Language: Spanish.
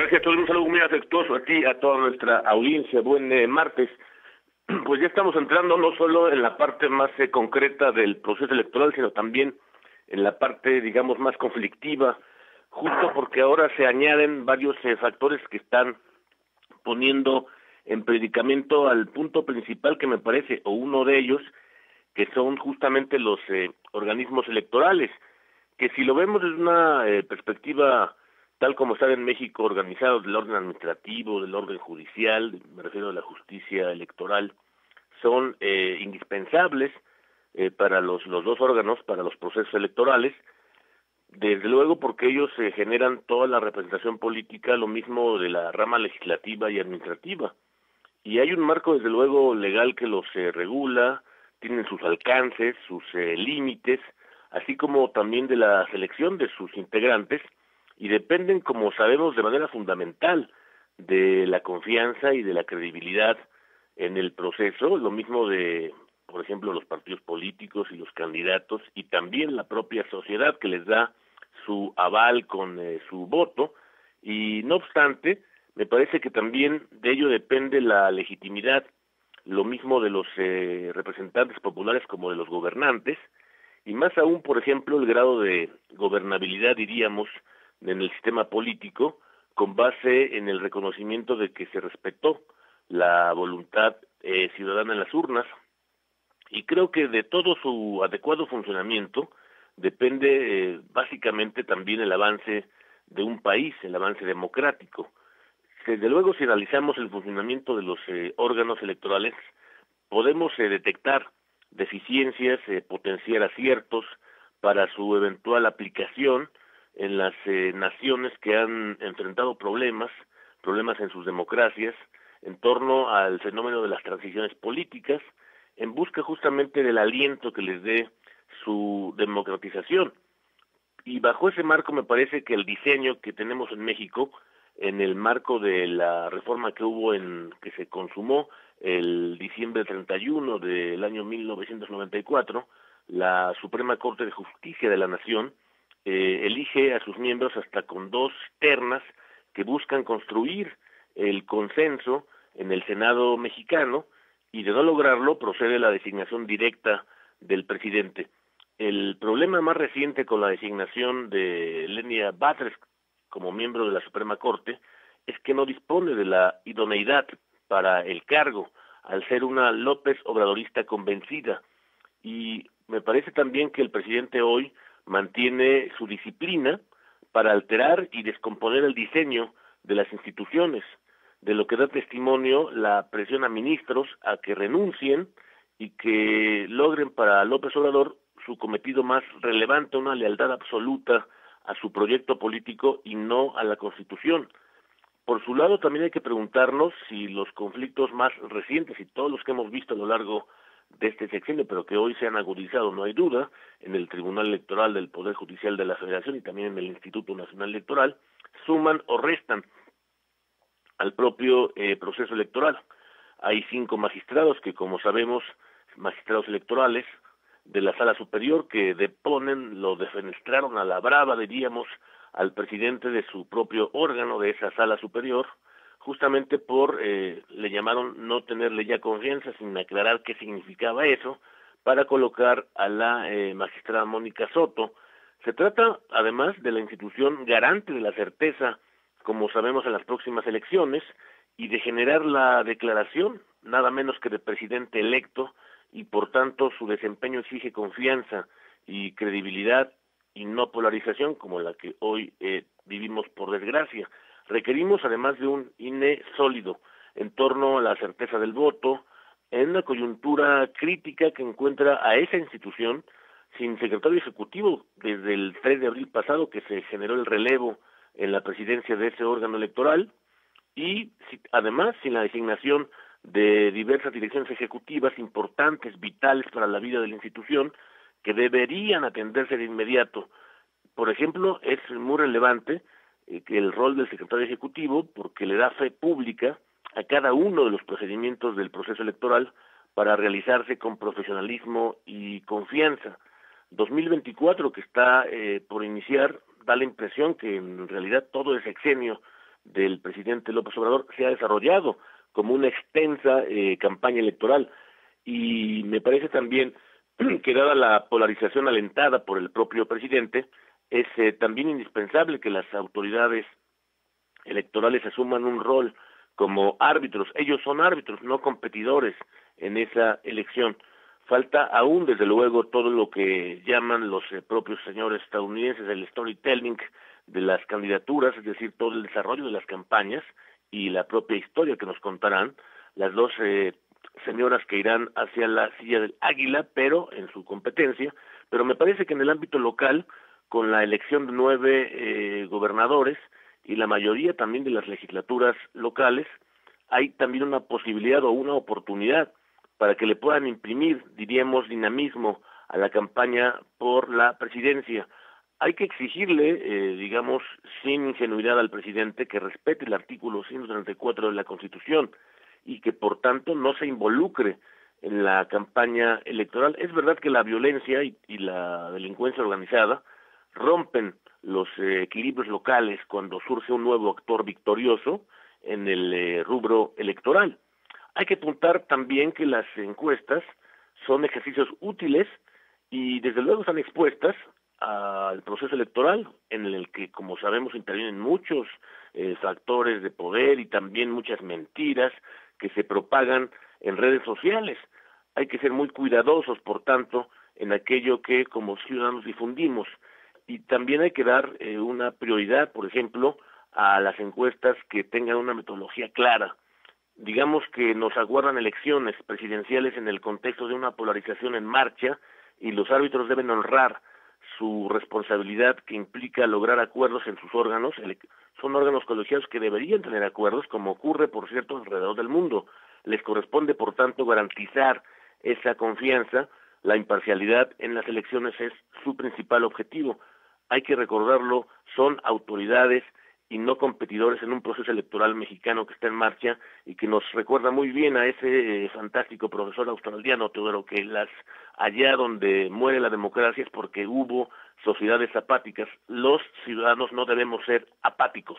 Gracias a todos, un saludo muy afectuoso a ti, a toda nuestra audiencia. Buen martes. Pues ya estamos entrando no solo en la parte más concreta del proceso electoral, sino también en la parte, digamos, más conflictiva, justo porque ahora se añaden varios factores que están poniendo en predicamento al punto principal que me parece, o uno de ellos, que son justamente los organismos electorales, que si lo vemos desde una perspectiva tal como está en México, organizados del orden administrativo, del orden judicial, me refiero a la justicia electoral, son indispensables para los dos órganos, para los procesos electorales, desde luego porque ellos generan toda la representación política, lo mismo de la rama legislativa y administrativa. Y hay un marco, desde luego, legal que los regula, tienen sus alcances, sus límites, así como también de la selección de sus integrantes, y dependen, como sabemos, de manera fundamental de la confianza y de la credibilidad en el proceso, lo mismo de, por ejemplo, los partidos políticos y los candidatos, y también la propia sociedad que les da su aval con su voto, y no obstante, me parece que también de ello depende la legitimidad, lo mismo de los representantes populares como de los gobernantes, y más aún, por ejemplo, el grado de gobernabilidad, diríamos, en el sistema político, con base en el reconocimiento de que se respetó la voluntad ciudadana en las urnas, y creo que de todo su adecuado funcionamiento depende básicamente también el avance de un país, el avance democrático. Desde luego, si analizamos el funcionamiento de los órganos electorales, podemos detectar deficiencias, potenciar aciertos para su eventual aplicación en las naciones que han enfrentado problemas en sus democracias, en torno al fenómeno de las transiciones políticas, en busca justamente del aliento que les dé su democratización. Y bajo ese marco me parece que el diseño que tenemos en México, en el marco de la reforma que hubo que se consumó el diciembre 31 del año 1994, la Suprema Corte de Justicia de la Nación elige a sus miembros hasta con 2 ternas que buscan construir el consenso en el Senado mexicano, y de no lograrlo procede la designación directa del presidente. El problema más reciente con la designación de Lenia Batres como miembro de la Suprema Corte es que no dispone de la idoneidad para el cargo, al ser una López Obradorista convencida, y me parece también que el presidente hoy mantiene su disciplina para alterar y descomponer el diseño de las instituciones, de lo que da testimonio la presión a ministros a que renuncien y que logren para López Obrador su cometido más relevante, una lealtad absoluta a su proyecto político y no a la Constitución. Por su lado, también hay que preguntarnos si los conflictos más recientes y todos los que hemos visto a lo largo de este sexenio, pero que hoy se han agudizado, no hay duda, en el Tribunal Electoral del Poder Judicial de la Federación y también en el Instituto Nacional Electoral, suman o restan al propio proceso electoral. Hay 5 magistrados que, como sabemos, magistrados electorales de la Sala Superior, que lo defenestraron a la brava, diríamos, al presidente de su propio órgano, de esa Sala Superior, justamente le llamaron no tenerle ya confianza, sin aclarar qué significaba eso, para colocar a la magistrada Mónica Soto. Se trata, además, de la institución garante de la certeza, como sabemos, en las próximas elecciones, y de generar la declaración, nada menos que de presidente electo, y por tanto su desempeño exige confianza y credibilidad, y no polarización como la que hoy vivimos por desgracia. Requerimos además de un INE sólido en torno a la certeza del voto, en una coyuntura crítica que encuentra a esa institución sin secretario ejecutivo desde el 3 de abril pasado, que se generó el relevo en la presidencia de ese órgano electoral, y además sin la designación de diversas direcciones ejecutivas importantes, vitales para la vida de la institución, que deberían atenderse de inmediato. Por ejemplo, es muy relevante que el rol del secretario ejecutivo, porque le da fe pública a cada uno de los procedimientos del proceso electoral para realizarse con profesionalismo y confianza. 2024, que está por iniciar, da la impresión que en realidad todo el sexenio del presidente López Obrador se ha desarrollado como una extensa campaña electoral, y me parece también que dada la polarización alentada por el propio presidente, es también indispensable que las autoridades electorales asuman un rol como árbitros. Ellos son árbitros, no competidores en esa elección. Falta aún, desde luego, todo lo que llaman los propios señores estadounidenses el storytelling de las candidaturas, es decir, todo el desarrollo de las campañas y la propia historia que nos contarán las dos señoras que irán hacia la silla del águila, pero en su competencia. Pero me parece que en el ámbito local, con la elección de 9 gobernadores y la mayoría también de las legislaturas locales, hay también una posibilidad o una oportunidad para que le puedan imprimir, diríamos, dinamismo a la campaña por la presidencia. Hay que exigirle, digamos, sin ingenuidad al presidente que respete el artículo 134 de la Constitución y que por tanto no se involucre en la campaña electoral. Es verdad que la violencia y la delincuencia organizada rompen los equilibrios locales cuando surge un nuevo actor victorioso en el rubro electoral. Hay que apuntar también que las encuestas son ejercicios útiles y desde luego están expuestas al proceso electoral, en el que, como sabemos, intervienen muchos factores de poder y también muchas mentiras que se propagan en redes sociales. Hay que ser muy cuidadosos, por tanto, en aquello que como ciudadanos difundimos, y también hay que dar una prioridad, por ejemplo, a las encuestas que tengan una metodología clara. Digamos que nos aguardan elecciones presidenciales en el contexto de una polarización en marcha y los árbitros deben honrar su responsabilidad que implica lograr acuerdos en sus órganos. Son órganos colegiados que deberían tener acuerdos, como ocurre, por cierto, alrededor del mundo. Les corresponde, por tanto, garantizar esa confianza. La imparcialidad en las elecciones es su principal objetivo. Hay que recordarlo, son autoridades y no competidores en un proceso electoral mexicano que está en marcha y que nos recuerda muy bien a ese fantástico profesor australiano, Teodoro, que allá donde muere la democracia es porque hubo sociedades apáticas. Los ciudadanos no debemos ser apáticos.